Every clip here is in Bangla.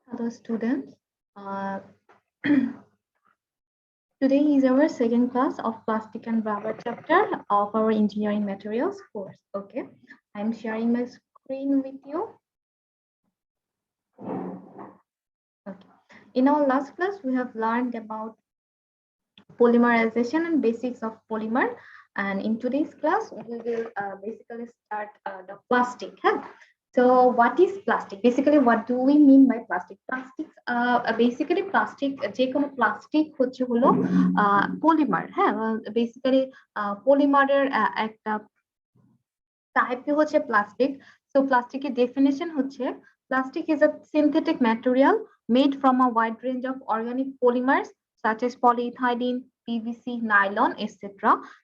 Hello, students. Uh, Today is our second class of plastic and rubber chapter of our engineering materials course. Okay, I'm sharing my screen with you. Okay. In our last class, we have learned about polymerization and basics of polymer. And in today's class, we will basically start the plastic. Huh? So what is plastic? Basically, what do we mean by plastic? Plastics, basically plastic, যে কোনো প্লাস্টিক হচ্ছে হলো পলিমার, হ্যাঁ, বেসিক্যালি পলিমারের একটা টাইপই হচ্ছে প্লাস্টিক। সো প্লাস্টিকের ডেফিনেশন হচ্ছে plastic is a synthetic material made from a wide range of organic polymers such as polyethylene, PVC, nylon, etc.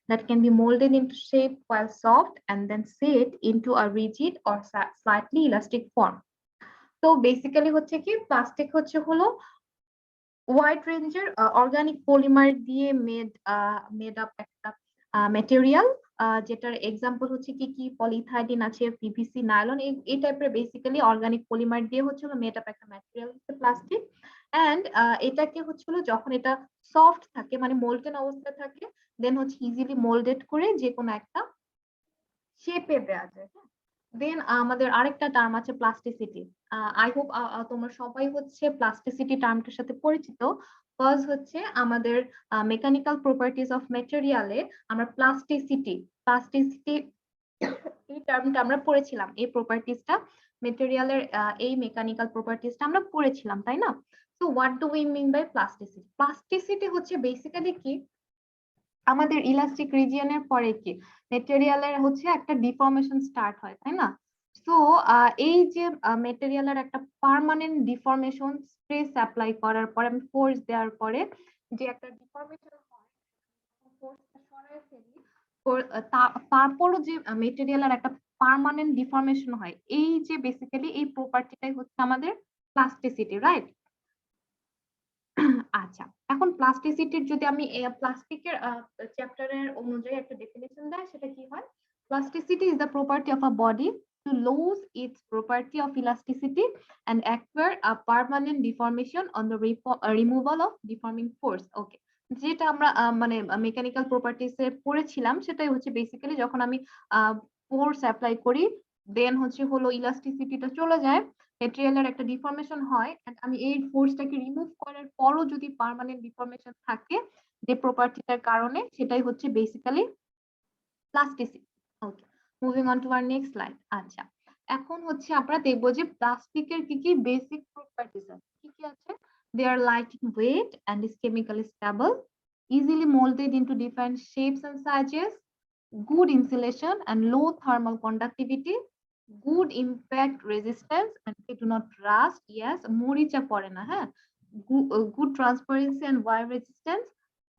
that can be molded into shape while soft and then set into a rigid or slightly elastic form. তো বেসিক্যালি হচ্ছে কি প্লাস্টিক হচ্ছে হলো ওয়াইড রেঞ্জের অর্গানিক পলিমার দিয়ে মেড আপ একটা ম্যাটেরিয়াল, যেটার এক্সাম্পল হচ্ছে কি কি পলিথাইলিন আছে, পিভিসি, নাইলন, এই টাইপের বেসিক্যালি অর্গানিক পলিমার দিয়ে হচ্ছে মেড আপ একটা ম্যাটেরিয়াল হচ্ছে প্লাস্টিক। এন্ড এটাকে হচ্ছিল যখন এটা সফট থাকে মানে মোল্টেন অবস্থায় থাকে, দেন হচ্ছে ইজিলি মোল্ডেড করে যে কোনো একটা শেপে দেওয়া যায়। দেন আমাদের আরেকটা টার্ম আছে প্লাস্টিসিটি। আই হোপ তোমরা সবাই হচ্ছে প্লাস্টিসিটি টার্মটার সাথে পরিচিত, কজ হচ্ছে আমাদের মেকানিক্যাল প্রপার্টিজ অফ ম্যাটেরিয়ালে আমরা প্লাস্টিসিটি এই টার্মটা আমরা পড়েছিলাম, এই প্রপার্টিজটা মেটেরিয়ালের এই মেকানিক্যাল প্রপার্টিজটা আমরা পড়েছিলাম, তাই না? So what do we mean by plasticity? Plasticity হচ্ছে বেসিক্যালি কি আমাদের ইলাস্টিক রিজিয়নের পরে কি মেটেরিয়ালের হচ্ছে একটা ডিফর্মেশন স্টার্ট হয়, তাই না? সো এই যে মেটেরিয়ালের একটা পার্মানেন্ট ডিফর্মেশন স্ট্রেস অ্যাপ্লাই করার পরে আমি ফোর্স দেওয়ার পরে যে একটা ডিফর্মেশন হয়, ফোর্সটা সরায় ফেলি, তারপরও যে মেটেরিয়ালের একটা পার্মানেন্ট ডিফর্মেশন হয়, এই যে বেসিক্যালি এই প্রপার্টিটাই হচ্ছে আমাদের প্লাস্টিসিটি, রাইট? আচ্ছা, এখন প্লাস্টিসিটির যদি আমি প্লাস্টিকের চ্যাপ্টারের অনুযায়ী একটা ডেফিনিশন দেয়, সেটা কি হয়? Plasticity is the property of a body to lose it's property of elasticity and acquire a permanent deformation on the removal of deforming force. ওকে, যেটা আমরা মানে মেকানিক্যাল প্রপার্টিস এ পড়েছিলাম, সেটাই হচ্ছে বেসিক্যালি যখন আমি ফোর্স অ্যাপ্লাই করি, দেন হচ্ছে হলো ইলাস্টিসিটিটা চলে যায়, ম্যাটেরিয়ালের একটা ডিফর্মেশন হয়, এন্ড আমি এই ফোর্সটাকে রিমুভ করার পরও যদি পার্মানেন্ট ডিফর্মেশন থাকে যে প্রপার্টিটার কারণে, সেটাই হচ্ছে basically plasticity. Okay, moving on to our next slide. আচ্ছা, এখন হচ্ছে আমরা দেখবো যে প্লাস্টিকের কি কি বেসিক প্রপার্টিজ আছে, কি কি আছে? They are light in weight and is chemically stable, easily molded into different shapes and sizes, good insulation and low thermal conductivity, good impact resistance and they do not rust. Yes, moricha pore na, ha. Good transparency and wire resistance,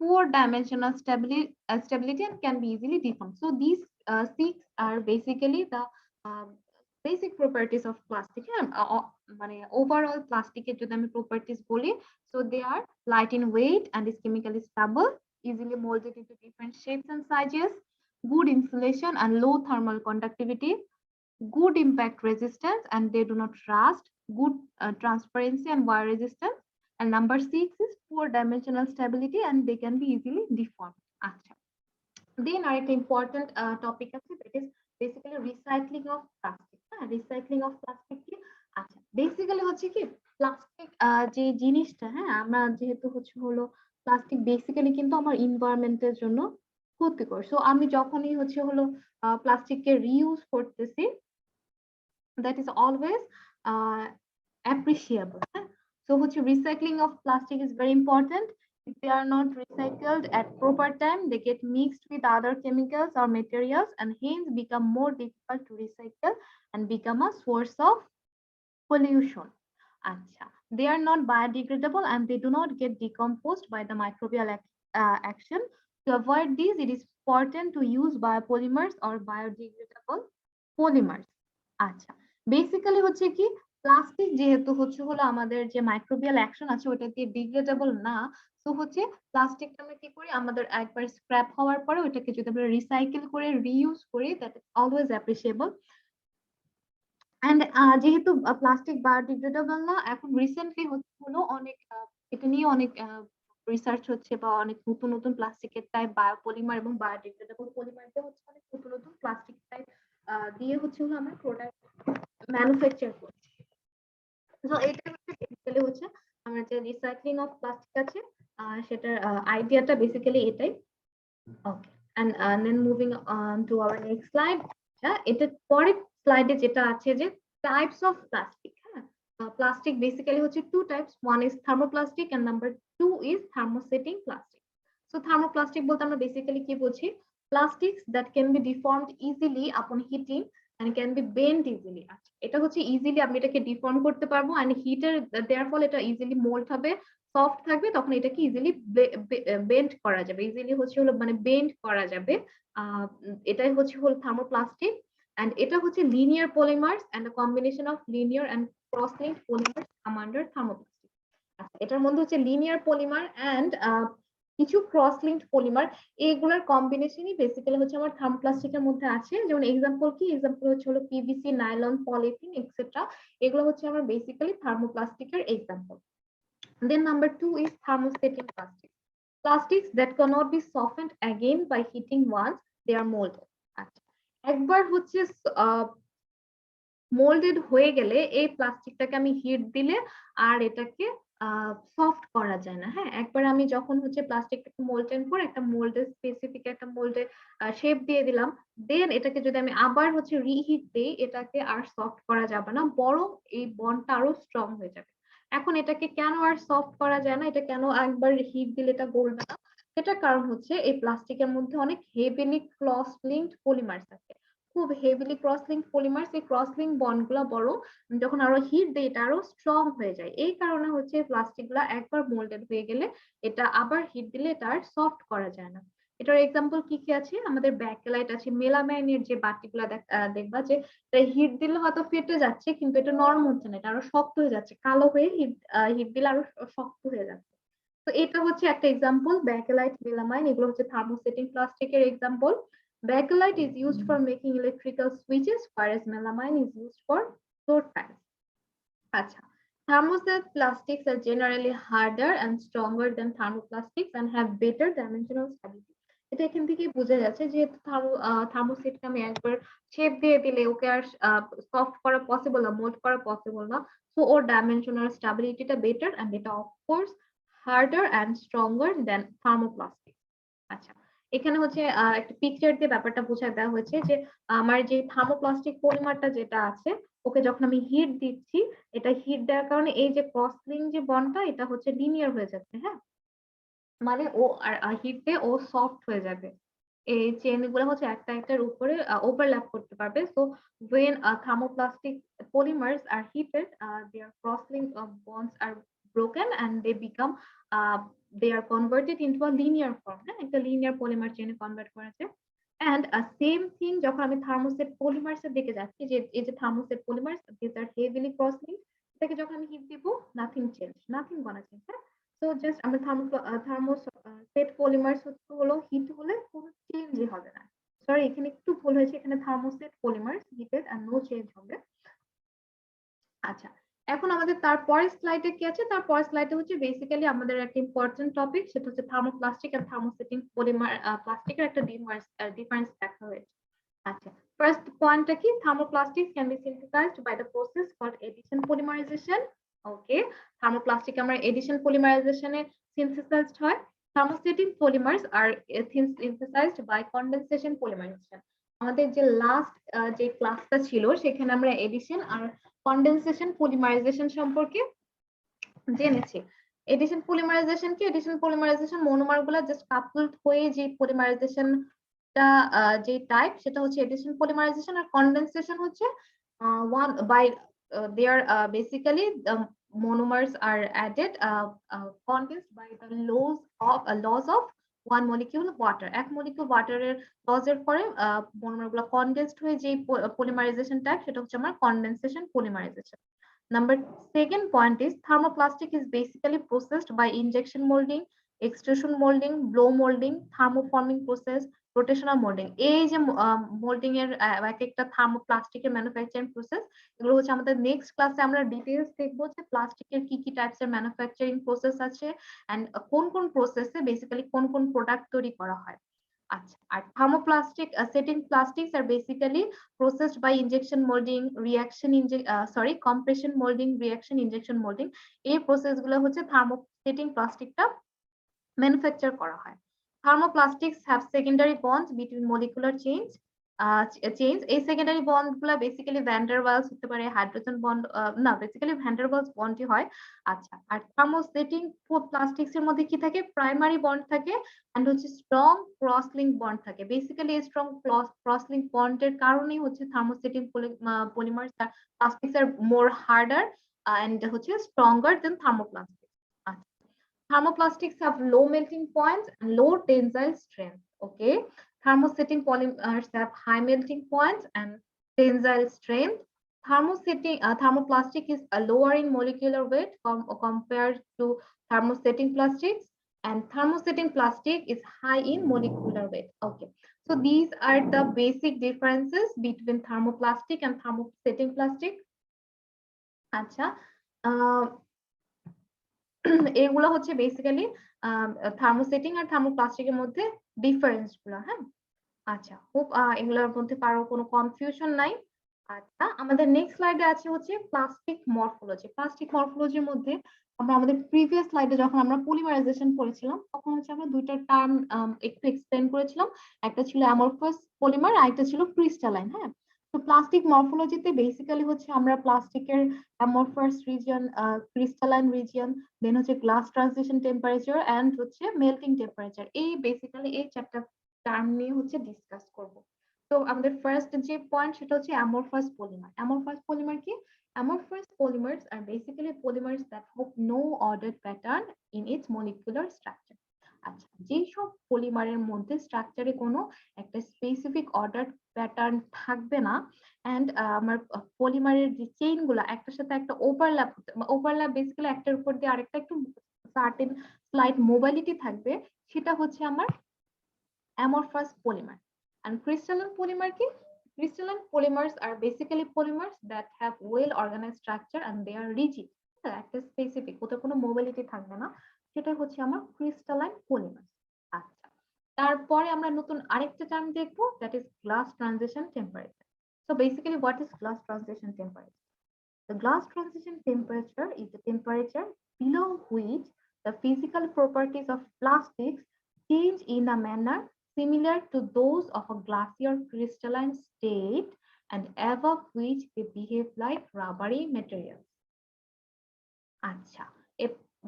poor dimensional stability and can be easily deformed. So these six are basically the basic properties of plastic. মানে overall plastic এর যদি আমি properties বলি, so they are light in weight and is chemically stable, easily molded into different shapes and sizes, good insulation and low thermal conductivity, good impact resistance and they do not rust, good transparency and wire resistance, and number 6 is poor dimensional stability and they can be easily deformed. Acha. Then our important topic আছে, that is basically recycling of plastic. Recycling of plastic কি? আচ্ছা, বেসিক্যালি হচ্ছে কি প্লাস্টিক যে জিনিসটা, হ্যাঁ, আমরা যেহেতু হচ্ছে হলো প্লাস্টিক বেসিক্যালি কিন্তু আমার এনভায়রনমেন্টের জন্য ক্ষতিকর। সো আমি যখনই হচ্ছে হলো প্লাস্টিককে রিইউজ করতেছি, that is always appreciable. So recycling of plastic is very important. If they are not recycled at proper time, they get mixed with other chemicals or materials and hence become more difficult to recycle and become a source of pollution. Acha. They are not biodegradable and they do not get decomposed by the microbial action. To avoid this, it is important to use biopolymers or biodegradable polymers. আচ্ছা, বেসিক্যালি হচ্ছে কি প্লাস্টিক যেহেতু হচ্ছে হলো আমাদের যে মাইক্রোবিয়াল অ্যাকশন আছে ওটা দিয়ে ডিগ্রেডেবল না, তো হচ্ছে প্লাস্টিকটা আমরা কি করি, আমাদের একবার স্ক্র্যাপ হওয়ার পরে ওটাকে যদি আমরা রিসাইকেল করে রিইউজ করি, that is always appreciable. And যেহেতু প্লাস্টিক বায়োডিগ্রেডেবল না, এখন রিসেন্টলি হলো অনেক এটা নিয়ে অনেক রিসার্চ হচ্ছে, বা অনেক নতুন নতুন প্লাস্টিকের টাইপ বায়োপলিমার এবং বায়োডিগ্রেডেবল পলিমার দিয়ে হচ্ছে অনেক নতুন নতুন প্লাস্টিক টাইপ দিয়ে হচ্ছে হলো আমরা প্রোডাক্ট ম্যানুফ্যাকচার করছি। তো এটা হচ্ছে বেসিক্যালি হচ্ছে আমরা যে রিসাইক্লিং অফ প্লাস্টিক আছে সেটার আইডিয়াটা বেসিক্যালি এটাই। ওকে, and then moving on to our next slide. এটা পরের স্লাইডে যেটা আছে যে টাইপস অফ প্লাস্টিক। হ্যাঁ, প্লাস্টিক বেসিক্যালি হচ্ছে two types, one is thermoplastic and number two is thermosetting plastic. So thermoplastic বলতে আমরা বেসিক্যালি কি বুঝি? Plastics that can be deformed easily upon heating and can be bent easily। এটা হচ্ছে ইজিলি আমি এটাকে ডিফর্ম করতে পারবো, and হিটের দেওয়ার ফলে এটা ইজিলি মোল্ড হবে, সফট থাকবে, তখন এটাকে ইজিলি বেন্ড করা যাবে, ইজিলি হচ্ছে হলো মানে বেন্ড করা যাবে। এটাই হচ্ছে হলো থার্মোপ্লাস্টিক। and এটা হচ্ছে linear polymers and a combination of linear and cross-linked polymers come under thermoplastic। এটার মধ্যে হচ্ছে লিনিয়ার পলিমার এন্ড কিছু ক্রস লিঙ্কড পলিমার, এইগুলোর কম্বিনেশনই বেসিক্যালি হচ্ছে আমার থার্মোপ্লাস্টিকের মধ্যে আছে। যেমন এক্সাম্পল কি? এক্সাম্পল হচ্ছে হলো পিভিসি, নাইলন, পলিথিন এক্সেট্রা। এগুলো হচ্ছে আমার বেসিক্যালি থার্মোপ্লাস্টিকের example. Then number two is thermosetting plastics. Plastics that cannot be softened again by heating once they are molded। আচ্ছা, একবার হচ্ছে মোল্ডেড হয়ে গেলে এই প্লাস্টিকটাকে আমি হিট দিলে আর এটাকে সফট করা যায় না। হ্যাঁ, একবার আমি যখন হচ্ছে প্লাস্টিকটাকে মোল্ডেন করে একটা মোল্ডে স্পেসিফিক একটা মোল্ডে শেপ দিয়ে দিলাম, দেন এটাকে যদি আমি আবার হচ্ছে রিহিট দিই, এটাকে আর সফট করা যাবে না, বরং এই বন্ডটা আরো স্ট্রং হয়ে যাবে। এখন এটাকে কেন আর সফট করা যায় না, এটা কেন একবার হিট দিলে এটা গলবে না? এটার কারণ হচ্ছে এই প্লাস্টিকের মধ্যে অনেক হেভিলি ক্রস লিঙ্কড পলিমার্স আছে, খুব হেভিলি ক্রস লিঙ্ক পলিমার্স। এই ক্রস লিঙ্ক বন্ড গুলা বড়, যখন আরো হিট দেয় এটা আরো স্ট্রং হয়ে যায়। এই কারণে হচ্ছে প্লাস্টিক গুলা একবার মোল্ডেড হয়ে গেলে এটা আবার হিট দিলে এটা আর সফট করা যায় না। এটার এক্সাম্পল কি কি আছে? আমাদের ব্যাকেলাইট আছে, মেলামাইনের যে বাটিগুলা দেখবা যে হিট দিলে হয়তো ফেটে যাচ্ছে, কিন্তু এটা নরম হচ্ছে না, এটা আরো শক্ত হয়ে যাচ্ছে, কালো হয়ে হিট দিলে আরো শক্ত হয়ে যাচ্ছে। তো এটা হচ্ছে একটা এক্সাম্পল, ব্যাকেলাইট, মেলামাইন, এগুলো হচ্ছে থার্মোসেটিং প্লাস্টিকের example. Bakelite is used for making electrical switches, whereas melamine is used for floor tiles. Acha. Thermoset plastics are generally harder and stronger than thermoplastics and have better dimensional stability. এটা এখান থেকে বোঝা যাচ্ছে যে থার্মোসেটকে আমি একবার শেপ দিয়ে দিলে ওকে আর সফট করা পসিবল না, মোল্ড করা পসিবল না। সো ওর ডাইমেনশনাল স্টেবিলিটিটা বেটার, এন্ড এটা of course harder and stronger than thermoplastic. আচ্ছা, এখানে হচ্ছে একটা পিকচার দিয়ে ব্যাপারটা বোঝায় দেওয়া হয়েছে যে আমার যে থার্মোপ্লাস্টিক পলিমারটা যেটা আছে, ওকে যখন আমি হিট দিচ্ছি, এটা হিট দেওয়ার কারণে এই যে ক্রস লিঙ্ক যে বন্ডটা এটা হচ্ছে লিনিয়ার হয়ে যাচ্ছে। হ্যাঁ, মানে ও আর হিট দিয়ে ও সফট হয়ে যাবে, এই চেন গুলো হচ্ছে একটা একটার উপরে ওভারল্যাপ করতে পারবে। So when thermoplastic polymers are heated, their cross-link bonds are broken and they are converted into a linear form। হ্যাঁ, একটা লিনিয়ার পলিমার চেনে কনভার্ট করেছে। and সেম থিং যখন আমি থার্মোসেট পলিমার্স এর দিকে যাচ্ছি, যে এই যে thermoset polymers this are heavily cross link, এটাকে যখন আমি হিট দিব, nothing change, nothing gonna change. তো জাস্ট আমরা থার্মোসেট পলিমার্স হলো হিট হলে কোনো চেঞ্জই হবে না। সরি, এখানে একটু ভুল হয়েছে, এখানে থার্মোসেট পলিমার্স হিটেড আর নো চেঞ্জ হবে। আচ্ছা, এখন আমাদের তারপরের স্লাইডে কি আছে? তারপরের স্লাইডে হচ্ছে বেসিক্যালি আমাদের একটা ইম্পর্টেন্ট টপিক, সেটা হচ্ছে থার্মোপ্লাস্টিক আর থার্মোসেটিং পলিমার প্লাস্টিকের একটা ডিফারেন্স দেখা হয়েছে। আচ্ছা, ফার্স্ট পয়েন্টটা কি? Thermoplastic can be synthesized by the process called addition polymerization. Okay, thermoplastic আমরা এডিশন পলিমারাইজেশনে সিনথেসাইজড হয়। Thermosetting polymers are synthesized by condensation polymerization. আমাদের যে লাস্ট যে ক্লাসটা ছিল সেখানে আমরা এডিশন আর কন্ডেনসেশন পলিমারাইজেশন সম্পর্কে জেনেছি। এডিশন পলিমারাইজেশন কি? এডিশন পলিমারাইজেশন মনোমার গুলা জাস্ট কাপলড হয়ে যে পলিমারাইজেশন যে টাইপ, সেটা হচ্ছে এডিশন পলিমারাইজেশন। আর কন্ডেনসেশন হচ্ছে one by there basically monomers are added condensed by the laws of one molecule water। এক molecule water এর laws এর পরে monomer গুলো condensed হয়ে যে polymerization টাইপ, সেটা হচ্ছে আমার condensation polymerization। Number second point is thermoplastic is basically processed by injection molding, extrusion molding, blow molding, thermoforming process, rotational moulding, এই যে মোল্ডিং এর এক একটা থার্মোপ্লাস্টিকের ম্যানুফ্যাকচারিং প্রসেস, এগুলো হচ্ছে আমাদের নেক্সট ক্লাসে আমরা ডিটেইলস দেখবো যে প্লাস্টিকের কি কি টাইপস এর ম্যানুফ্যাকচারিং প্রসেস আছে এন্ড কোন কোন প্রসেসে বেসিক্যালি কোন কোন প্রোডাক্ট তৈরি করা হয়। আচ্ছা, আর thermoplastic setting plastics are basically processed by injection molding, compression molding, reaction injection molding, এই প্রসেস গুলো হচ্ছে থার্মোসেটিং প্লাস্টিকটা ম্যানুফ্যাকচার করা হয়। Thermoplastics have secondary bonds between molecular chains. এই সেকেন্ডারি বন্ড গুলা বেসিক্যালি ভ্যান্ডারওয়ালস হতে পারে, হাইড্রোজেন বন্ড, না বেসিক্যালি ভ্যান্ডারওয়ালস বন্ডই হয়। আচ্ছা, আর থার্মোসেটিং প্লাস্টিক্স এর মধ্যে কি থাকে, প্রাইমারি বন্ড থাকে এন্ড হচ্ছে স্ট্রং ক্রস লিঙ্ক বন্ড থাকে। বেসিক্যালি এই স্ট্রং ক্রস লিঙ্ক বন্ডের কারণেই হচ্ছে thermosetting polymers plastics are more harder and হচ্ছে stronger than thermoplastic. Thermoplastics have low melting points and low tensile strength. Okay, thermosetting polymers have high melting points and tensile strength. Thermoplastic is lower in molecular weight compared to thermosetting plastics, and thermosetting plastic is high in molecular weight. Okay, so these are the basic differences between thermoplastic and thermosetting plastic. Acha, এগুলো হচ্ছে বেসিক্যালি থার্মোসেটিং আর থার্মোপ্লাস্টিকের মধ্যে ডিফারেন্স গুলো। হ্যাঁ, আচ্ছা, হোপ এগুলোর মধ্যে কারো কোনো কনফিউশন নাই। আচ্ছা, আমাদের নেক্সট স্লাইডে আছে হচ্ছে প্লাস্টিক মরফোলজি। প্লাস্টিক মরফোলজির মধ্যে আমরা আমাদের প্রিভিয়াস স্লাইডে যখন আমরা পলিমারাইজেশন পড়েছিলাম তখন হচ্ছে আমরা দুইটা টার্ম একটু এক্সপ্লেন করেছিলাম, একটা ছিল অ্যামরফাস পলিমার আর একটা ছিল ক্রিস্টালাইন। হ্যাঁ, তো প্লাস্টিক মরফোলজিতে বেসিক্যালি হচ্ছে আমরা প্লাস্টিকের অ্যামরফাস রিজিয়ন, ক্রিস্টালাইন রিজিয়ন, দেন হচ্ছে গ্লাস ট্রানজিশন টেম্পারেচার এন্ড হচ্ছে মেল্টিং টেম্পারেচার, এই বেসিক্যালি এই চারটা টার্ম নিয়ে হচ্ছে ডিসকাস করব। তো আমাদের ফার্স্ট যে পয়েন্ট সেটা হচ্ছে অ্যামরফাস পলিমার। অ্যামরফাস পলিমার কি? Amorphous polymers are basically polymers that have no ordered pattern in its molecular structure. আচ্ছা, যেসব পলিমারের মধ্যে স্ট্রাকচারে কোনো একটা স্পেসিফিক অর্ডার প্যাটার্ন থাকবে না এন্ড আমার পলিমারের যে চেইন গুলা একটার সাথে একটা ওভারল্যাপ বেসিক্যালি একটার উপর দিয়ে আরেকটা একটু সার্টেন স্লাইড মোবাইলিটি থাকবে, সেটা হচ্ছে আমার amorphous polymer. And crystalline polymer কি? Crystalline polymers are basically polymers that have well organized structure and they are rigid. একটা স্পেসিফিক, ওটা কোনো মোবিলিটি থাকবে না, সেটা হচ্ছে আমার ক্রিস্টালাইন পলিমার। আচ্ছা, তারপরে আমরা নতুন আরেকটা টার্ম দেখবো, that is glass transition temperature. So basically what is glass transition temperature? The glass transition temperature is the temperature below which the physical properties of plastics change in a manner similar to those of a glacier crystalline state and above which they behave like rubbery materials. আচ্ছা,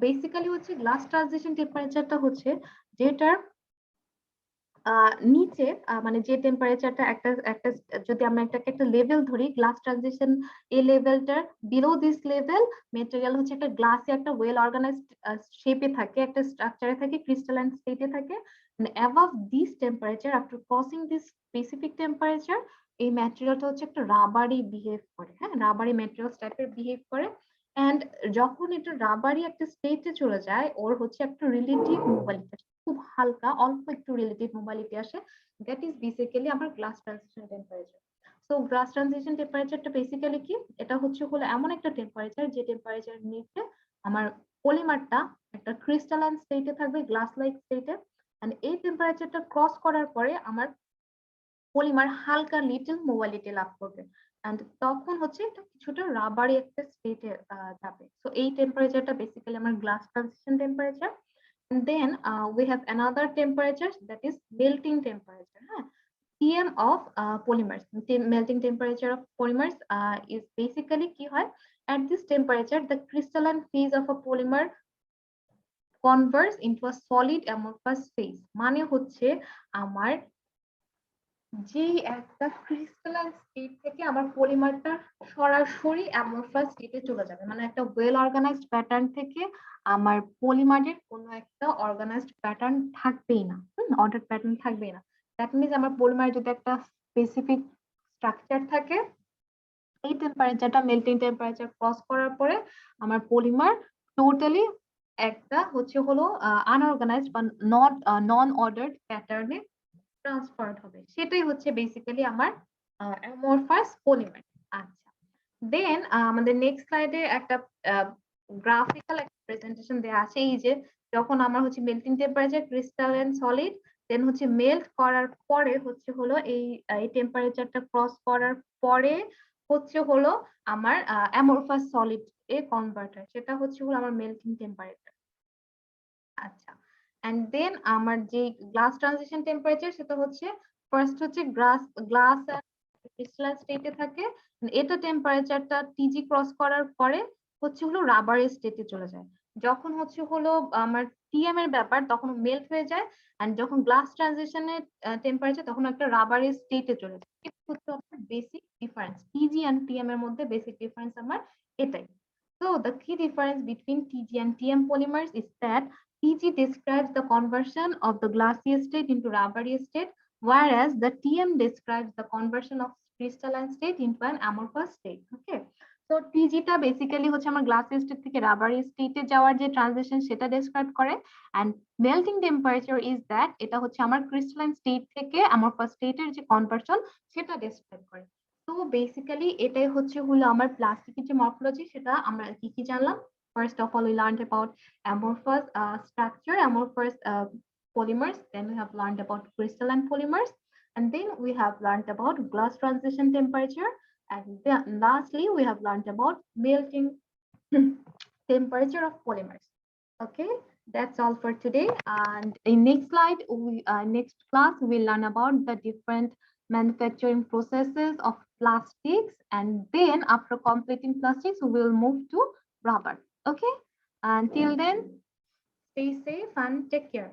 বেসিক্যালি হচ্ছে গ্লাস ট্রানজিশন টেম্পারেচারটা হচ্ছে যেটার নিচে মানে যে টেম্পারেচারটা একটা একটা যদি আমরা একটা লেভেল ধরি, গ্লাস ট্রানজিশন এই লেভেলটার বিলো দিস লেভেল মেটেরিয়াল হচ্ছে একটা গ্লাসে একটা ওয়েল অর্গানাইজড শেপে থাকে, একটা স্ট্রাকচারে থাকে, ক্রিস্টালাইন স্টেটে থাকে। Above this temperature, after crossing this specific temperature, এই ম্যাটেরিয়ালটা হচ্ছে একটা রাবারি বিহেভ করে। হ্যাঁ, রাবারি ম্যাটেরিয়ালস টাইপের বিহেভ করে এন্ড যখন এটা রাবারি একটা স্টেটে চলে যায়, ওর হচ্ছে একটা রিলেটিভ মোবাইলিটি, খুব হালকা অল্প একটু রিলেটিভ মোবাইলিটি আসে, দ্যাট ইজ বেসিক্যালি আমার glass transition temperature. So glass transition টেম্পারেচারটা বেসিক্যালি কি, এটা হচ্ছে হলো এমন একটা টেম্পারেচার যে টেম্পারেচার নিচে আমার পলিমারটা একটা ক্রিস্টালাইন স্টেটে থাকবে, গ্লাস লাইক স্টেটে, এন্ড এই টেম্পারেচারটা ক্রস করার পরে আমার পলিমার হালকা লিটল মোবাইলিটি লাভ করবে এন্ড তখন হচ্ছে এটা কিছুটা রাবারি একটা স্টেটে যাবে। সো এই টেম্পারেচারটা বেসিক্যালি আমার glass transition temperature. And then we have another temperature, that is melting temperature. TM of polymers, melting temperature of polymers is basically কি হয়, at this temperature the crystalline phase of a polymer converts into a solid amorphous phase. মানে হচ্ছে আমার যে একটা ক্রিস্টালাইন স্টেট থেকে আমার পলিমারটা সরাসরি অ্যামরফাস স্টেটে চলে যাবে, মানে একটা ওয়েল অর্গানাইজড প্যাটার্ন থেকে আমার পলিমারের কোনো একটা অর্গানাইজড প্যাটার্ন থাকবেই না, অর্ডার প্যাটার্ন থাকবেই না। দ্যাট মিনস আমার পলিমার যদি একটা স্পেসিফিক স্ট্রাকচার থাকে, এই টেম্পারেচারটা মেল্টিং টেম্পারেচার ক্রস করার পরে আমার পলিমার টোটালি একটা হচ্ছে হলো আনঅর্গানাইজড বা নন অর্ডার্ড প্যাটার্নে ট্রান্সফার্ড হবে, সেটাই হচ্ছে বেসিক্যালি আমার অ্যামরফাস পলিমার। আচ্ছা, দেন আমাদের নেক্সট স্লাইডে একটা গ্রাফিক্যাল একটা প্রেজেন্টেশন দেওয়া আছে। এই যে যখন আমার হচ্ছে মেল্টিং টেম্পারেচার ক্রিস্টালাইন সলিড, দেন হচ্ছে মেল্ট করার পরে হচ্ছে হলো এই টেম্পারেচারটা ক্রস করার পরে হচ্ছে হলো আমার অ্যামরফাস সলিড এ কনভার্ট হয়, সেটা হচ্ছে হলো আমার মেল্টিং টেম্পারেচার। আচ্ছা, এন্ড দেন আমার যে গ্লাস ট্রানজিশন টেম্পারেচার, সেটা হচ্ছে ফার্স্ট হচ্ছে গ্লাস ক্রিস্টালাইন স্টেটে থাকে, এটা টেম্পারেচারটা টিজি ক্রস করার পরে হচ্ছে হলো রাবার স্টেটে চলে যায়। যখন হচ্ছে হলো আমার টিএম এর ব্যাপার, তখন মেল্ট হয়ে যায়, এন্ড যখন গ্লাস ট্রানজিশনের টেম্পারেচার, তখন একটা রাবার স্টেটে চলে যায়। এটা হচ্ছে আমার basic difference, TG and TM এর মধ্যে বেসিক ডিফারেন্স আমার এটাই। So the key difference between TG and TM polymers is that TG describes the conversion of the glassy state into rubbery state, whereas the TM describes the conversion of crystalline state into an amorphous state. Okay. So TG টা বেসিক্যালি হচ্ছে আমার গ্লাসি স্টেট থেকে রাবারি স্টেটে যাওয়ার যে ট্রানজিশন, সেটা ডেসক্রাইব করে, and melting temperature is that, এটা হচ্ছে আমার ক্রিস্টালাইন স্টেট থেকে amorphous স্টেটের যে কনভার্সন, সেটা ডেসক্রাইব করে। তো বেসিক্যালি এটাই হচ্ছে হলো আমার প্লাস্টিকের যে মরফোলজি, সেটা আমরা কি কি জানলাম। First of all, we learned about amorphous structure, amorphous polymers. Then we have learned about crystalline polymers, and then we have learned about glass transition temperature, and then lastly we have learned about melting temperature of polymers. Okay, that's all for today. And in next slide, next class we'll learn about the different manufacturing processes of plastics, and then after completing plastics we will move to rubber. Okay, until then, stay safe and take care.